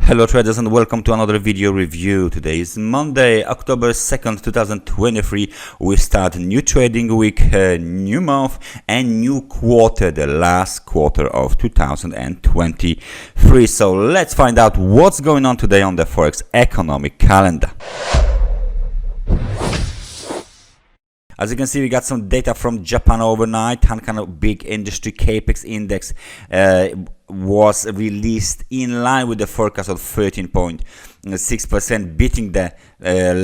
Hello traders and welcome to another video review. Today is Monday, October 2nd, 2023. We start a new trading week, new month and new quarter, the last quarter of 2023. So let's find out what's going on today on the Forex economic calendar. As you can see, we got some data from Japan overnight. Tankan big industry capex index was released in line with the forecast of 13.6%, beating the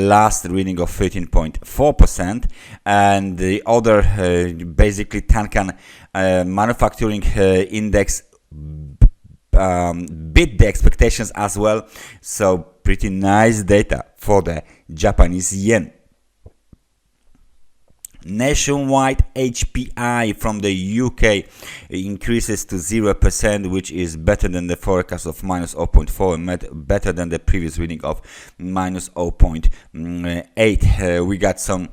last reading of 13.4%. And the other, basically, Tankan manufacturing index beat the expectations as well. So pretty nice data for the Japanese yen. Nationwide HPI from the UK increases to 0%, which is better than the forecast of minus 0.4 and better than the previous reading of minus 0.8. We got some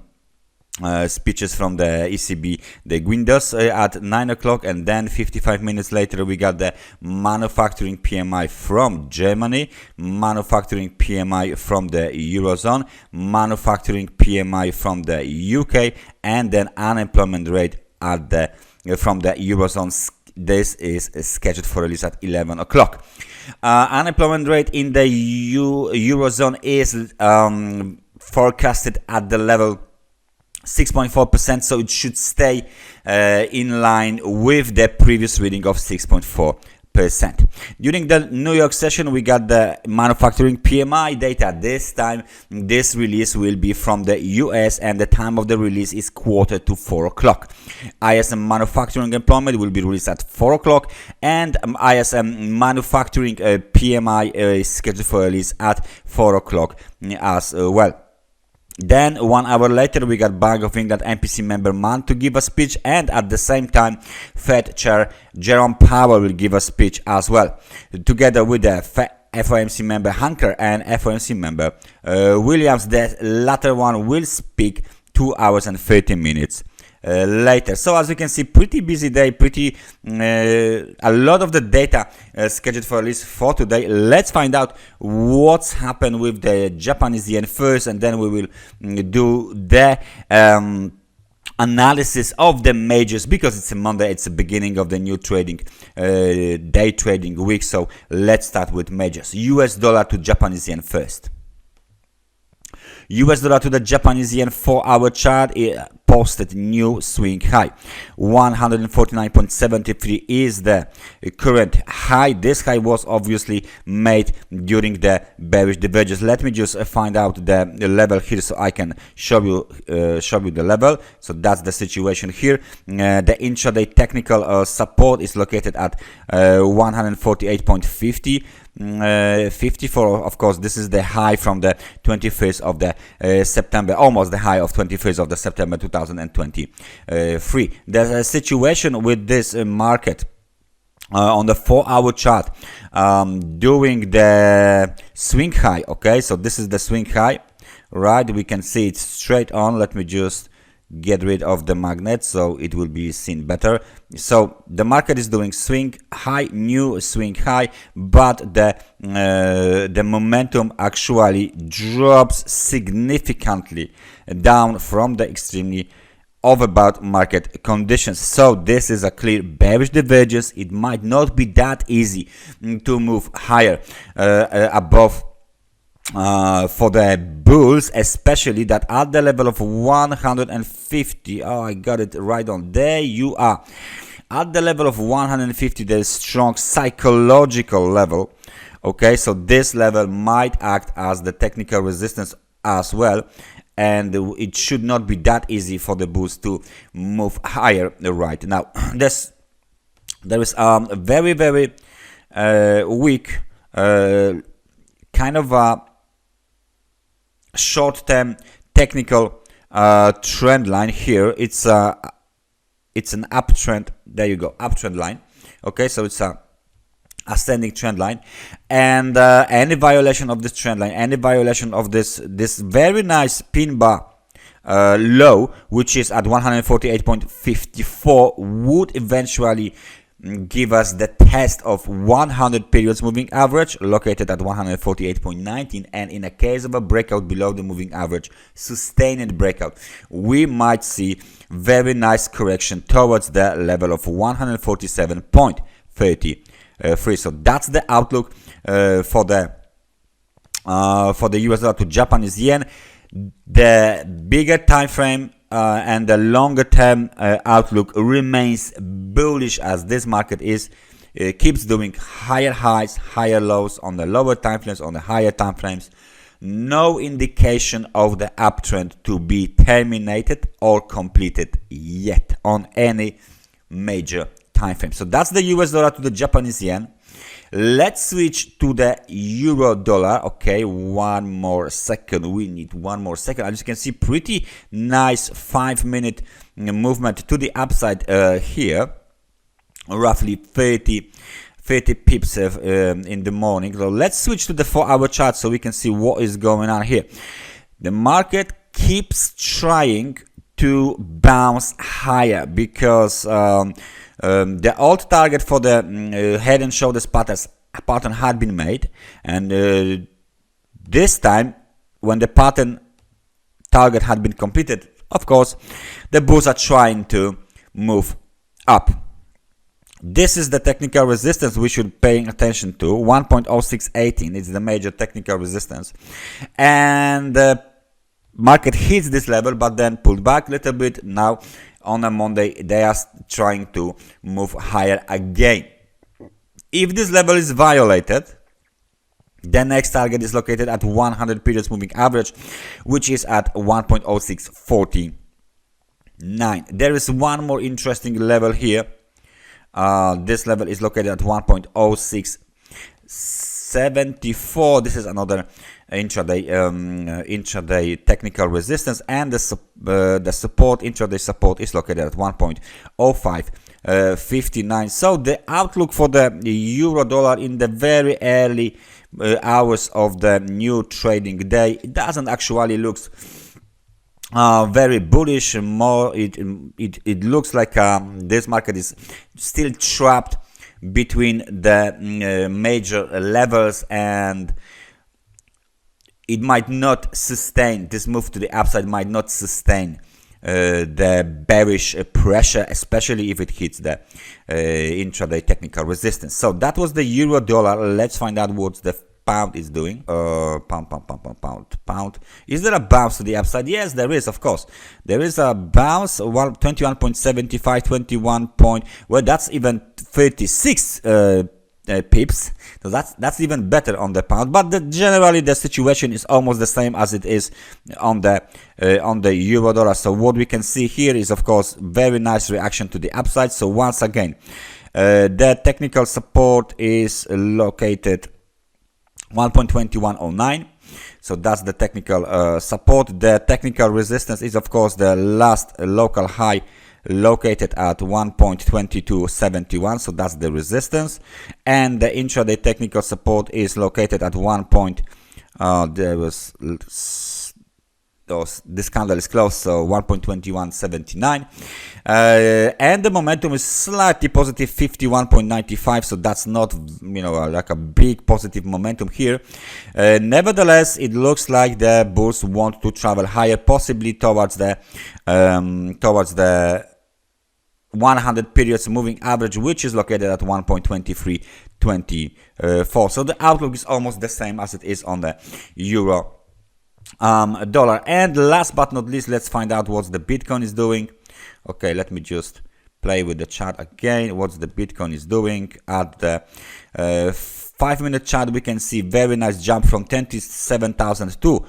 speeches from the ECB, the Guindos at 9 o'clock, and then 55 minutes later we got the manufacturing PMI from Germany, manufacturing PMI from the Eurozone, manufacturing PMI from the UK, and then unemployment rate at the from the Eurozone. This is scheduled for release at 11 o'clock. Unemployment rate in the Eurozone is forecasted at the level 6.4%, so it should stay in line with the previous reading of 6.4%. During the New York session, we got the manufacturing PMI data. This time, this release will be from the US, and the time of the release is 3:45 o'clock. ISM manufacturing employment will be released at 4 o'clock, and ISM manufacturing PMI is scheduled for release at 4 o'clock as well. Then 1 hour later we got Bank of England MPC member Mann to give a speech, and at the same time Fed Chair Jerome Powell will give a speech as well, together with the FOMC member Hunker and FOMC member Williams. The latter one will speak 2 hours and 30 minutes later. So as you can see, pretty busy day, a lot of the data scheduled for release for today. Let's find out what's happened with the Japanese yen first, and then we will do the analysis of the majors, because it's a Monday, it's the beginning of the new trading day trading week. So let's start with majors. US dollar to Japanese yen first. US dollar to the Japanese yen 4-hour chart posted new swing high. 149.73 is the current high. This high was obviously made during the bearish divergence. Let me just find out the level here so I can show you the level. So that's the situation here. The intraday technical support is located at 148.50. 54. Of course, this is the high from the 21st of the September, almost the high of 21st of the September 2023. There's a situation with this market on the 4-hour chart during the swing high. Okay, so this is the swing high, right? We can see it straight on. Let me just get rid of the magnet so it will be seen better. So the market is doing swing high, new swing high, but the momentum actually drops significantly down from the extremely overbought market conditions. So this is a clear bearish divergence. It might not be that easy to move higher above for the bulls, especially that at the level of 150. Oh, I got it right on. There you are. At the level of 150, there is strong psychological level. Okay, so this level might act as the technical resistance as well, and it should not be that easy for the bulls to move higher right now. There is a very weak kind of a short-term technical trend line here. It's an uptrend. There you go, uptrend line. Okay, so it's a ascending trend line, and any violation of this trend line, any violation of this very nice pin bar low, which is at 148.54, would eventually give us the test of 100 periods moving average located at 148.19, and in a case of a breakout below the moving average, sustained breakout, we might see very nice correction towards the level of 147.33. So that's the outlook for the US dollar to Japanese yen. The bigger time frame and the longer term outlook remains bullish, as this market keeps doing higher highs, higher lows on the lower time frames, on the higher time frames. No indication of the uptrend to be terminated or completed yet on any major time frame. So that's the US dollar to the Japanese yen. Let's switch to the euro dollar. Okay, one more second. We need one more second. As you can see, pretty nice 5-minute movement to the upside here, roughly 30 pips in the morning. So let's switch to the 4-hour chart so we can see what is going on here. The market keeps trying to bounce higher because the old target for the head and shoulders pattern had been made, and this time, when the pattern target had been completed, of course, the bulls are trying to move up. This is the technical resistance we should pay attention to. 1.0618 is the major technical resistance, and the market hits this level but then pulled back a little bit. Now on a Monday they are trying to move higher again. If this level is violated, the next target is located at 100 periods moving average, which is at 1.0649. There is one more interesting level here. This level is located at 1.0674. This is another intraday technical resistance, and the support, intraday support, is located at 1.0559. So the outlook for the euro dollar in the very early hours of the new trading day, it doesn't actually looks very bullish. More it looks like this market is still trapped between the major levels, and it might not sustain, this move to the upside might not sustain the bearish pressure, especially if it hits the intraday technical resistance. So that was the euro dollar. Let's find out what the pound is doing. Pound. Is there a bounce to the upside? Yes, there is, of course. There is a bounce, 21.75, 21 point, well, that's even 36 pips. So that's even better on the pound, but generally the situation is almost the same as it is on the euro dollar. So what we can see here is, of course, very nice reaction to the upside. So once again, the technical support is located 1.2109. So that's the technical support. The technical resistance is, of course, the last local high located at 1.2271. So that's the resistance, and the intraday technical support is located at this candle is closed, so 1.2179, and the momentum is slightly positive, 51.95. so that's not, like a big positive momentum here. Nevertheless, it looks like the bulls want to travel higher, possibly towards the 100 periods moving average, which is located at 1.2324. So the outlook is almost the same as it is on the euro dollar. And last but not least, let's find out what the Bitcoin is doing. Okay, let me just play with the chart again. What the Bitcoin is doing at the 5-minute chart, we can see very nice jump from 27,000 to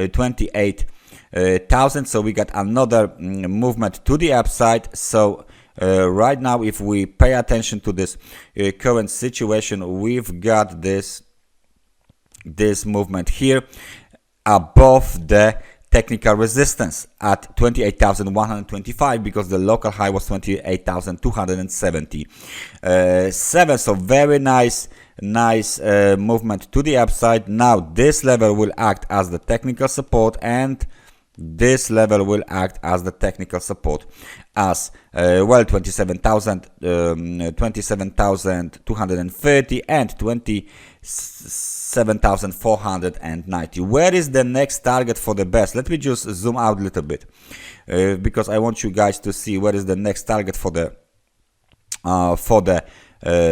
28,000. So we got another movement to the upside. So right now, if we pay attention to this current situation, we've got this movement here above the technical resistance at 28,125, because the local high was 28,277. So very nice movement to the upside. Now this level will act as the technical support, and this level will act as the technical support, as well 27,230 and 27,490. Where is the next target for the best? Let me just zoom out a little bit, because I want you guys to see where is the next target for the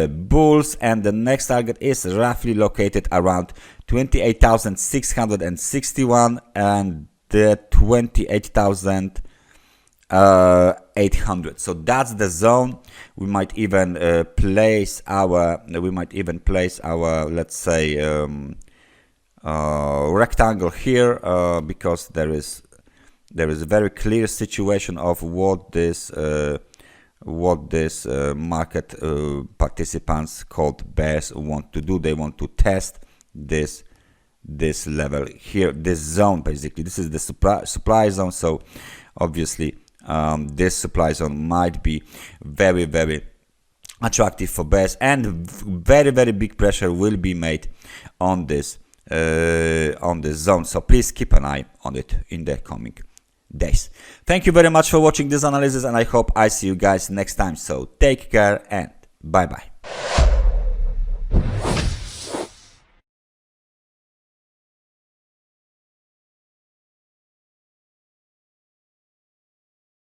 bulls, and the next target is roughly located around 28,661 and the 28,800. So that's the zone. We might even place our let's say rectangle here, because there is a very clear situation of what this market participants called bears want to do. They want to test this level here, this zone. Basically, this is the supply zone. So obviously, this supply zone might be very, very attractive for bears, and very, very big pressure will be made on this zone. So please keep an eye on it in the coming days. Thank you very much for watching this analysis, and I hope I see you guys next time. So take care and bye bye.